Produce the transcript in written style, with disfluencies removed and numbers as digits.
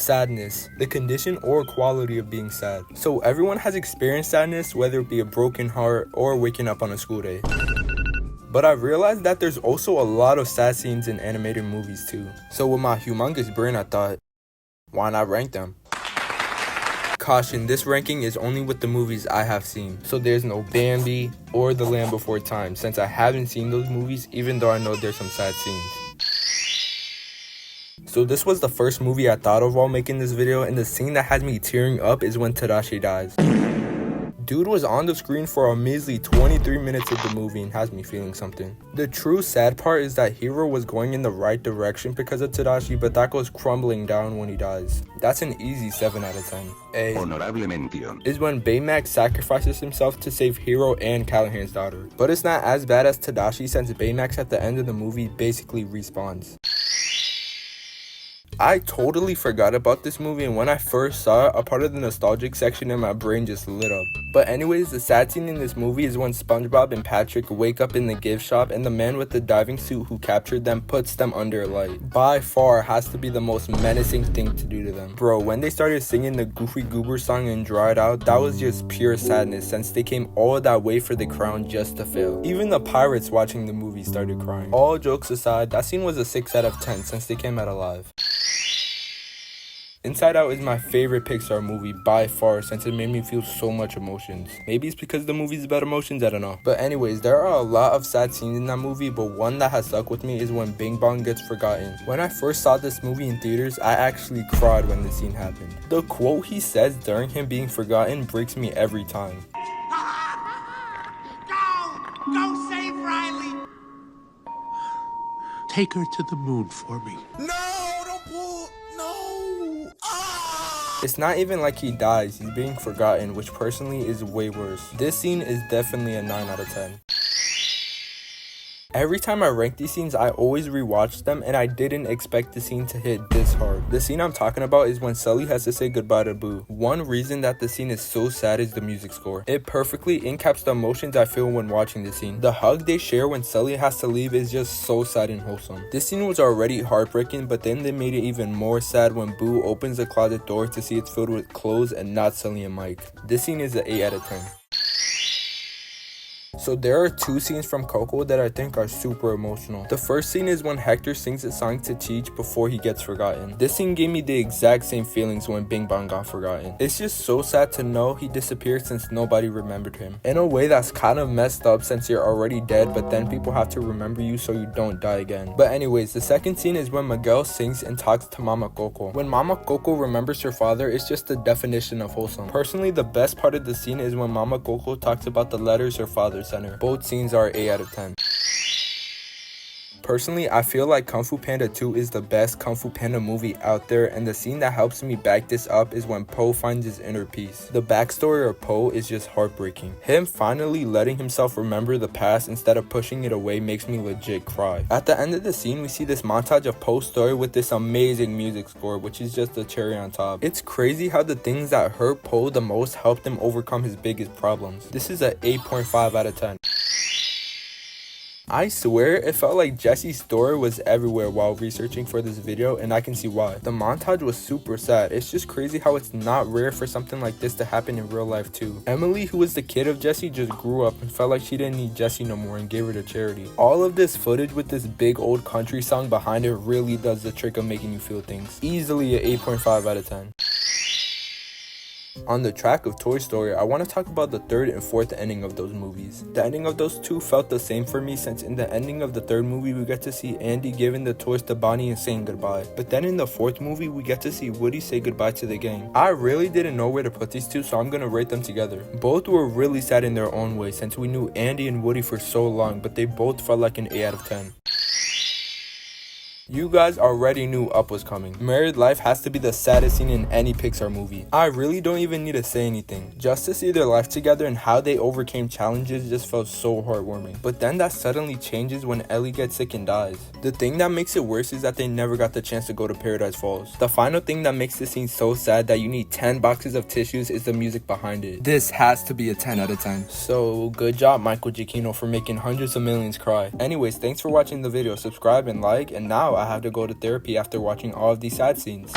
Sadness, the condition or quality of being sad. So everyone has experienced sadness, whether it be a broken heart or waking up on a school day. But I realized that there's also a lot of sad scenes in animated movies too. So with my humongous brain, I thought, why not rank them? Caution, this ranking is only with the movies I have seen. So there's no Bambi or The Land Before Time, since I haven't seen those movies, even though I know there's some sad scenes. So this was the first movie I thought of while making this video, and the scene that has me tearing up is when Tadashi dies. Dude was on the screen for a measly 23 minutes of the movie and has me feeling something. The true sad part is that Hiro was going in the right direction because of Tadashi, but that goes crumbling down when he dies. That's an easy 7 out of 10. A is when Baymax sacrifices himself to save Hiro and Callahan's daughter. But it's not as bad as Tadashi, since Baymax at the end of the movie basically respawns. I totally forgot about this movie, and when I first saw it, a part of the nostalgic section in my brain just lit up. But anyways, the sad scene in this movie is when SpongeBob and Patrick wake up in the gift shop and the man with the diving suit who captured them puts them under a light. By far has to be the most menacing thing to do to them. Bro, when they started singing the Goofy Goober song and Dried Out, that was just pure sadness, since they came all that way for the crown just to fail. Even the pirates watching the movie started crying. All jokes aside, that scene was a 6 out of 10 since they came out alive. Inside Out is my favorite Pixar movie by far, since it made me feel so much emotions. Maybe it's because the movie's about emotions, I don't know. But anyways, there are a lot of sad scenes in that movie, but one that has stuck with me is when Bong gets forgotten. When I first saw this movie in theaters, I actually cried when the scene happened. The quote he says during him being forgotten breaks me every time. Go save Riley! Take her to the moon for me. No, don't pull, no! Ah! It's not even like he dies, he's being forgotten, which personally is way worse. This scene is definitely a 9 out of 10. Every time I rank these scenes, I always rewatch them, and I didn't expect the scene to hit this hard. The scene I'm talking about is when Sully has to say goodbye to Boo. One reason that the scene is so sad is the music score. It perfectly encaps the emotions I feel when watching the scene. The hug they share when Sully has to leave is just so sad and wholesome. This scene was already heartbreaking, but then they made it even more sad when Boo opens the closet door to see it's filled with clothes and not Sully and Mike. This scene is an 8 out of 10. So there are 2 scenes from Coco that I think are super emotional. The first scene is when Hector sings a song to Teach before he gets forgotten. This scene gave me the exact same feelings when Bing Bong got forgotten. It's just so sad to know he disappeared since nobody remembered him. In a way that's kind of messed up since you're already dead, but then people have to remember you so you don't die again. But anyways, the second scene is when Miguel sings and talks to Mama Coco. When Mama Coco remembers her father, it's just the definition of wholesome. Personally, the best part of the scene is when Mama Coco talks about the letters her father sent her. Both scenes are 8 out of 10. Personally, I feel like Kung Fu Panda 2 is the best Kung Fu Panda movie out there, and the scene that helps me back this up is when Po finds his inner peace. The backstory of Po is just heartbreaking. Him finally letting himself remember the past instead of pushing it away makes me legit cry. At the end of the scene, we see this montage of Po's story with this amazing music score, which is just the cherry on top. It's crazy how the things that hurt Po the most helped him overcome his biggest problems. This is an 8.5 out of 10. I swear it felt like Jesse's story was everywhere while researching for this video, and I can see why. The montage was super sad. It's just crazy how it's not rare for something like this to happen in real life too. Emily, who was the kid of Jesse, just grew up and felt like she didn't need Jesse no more and gave her to charity. All of this footage with this big old country song behind it really does the trick of making you feel things. Easily an 8.5 out of 10. On the track of Toy Story, I want to talk about the 3rd and 4th ending of those movies. The ending of those 2 felt the same for me, since in the ending of the 3rd movie we get to see Andy giving the toys to Bonnie and saying goodbye. But then in the 4th movie we get to see Woody say goodbye to the gang. I really didn't know where to put these 2, so I'm gonna rate them together. Both were really sad in their own way, since we knew Andy and Woody for so long, but they both felt like an 8 out of 10. You guys already knew Up was coming. Married Life has to be the saddest scene in any Pixar movie. I really don't even need to say anything. Just to see their life together and how they overcame challenges just felt so heartwarming. But then that suddenly changes when Ellie gets sick and dies. The thing that makes it worse is that they never got the chance to go to Paradise Falls. The final thing that makes this scene so sad that you need 10 boxes of tissues is the music behind it. This has to be a 10 out of 10. So good job, Michael Giacchino, for making hundreds of millions cry. Anyways, thanks for watching the video. Subscribe and like, and now I have to go to therapy after watching all of these sad scenes.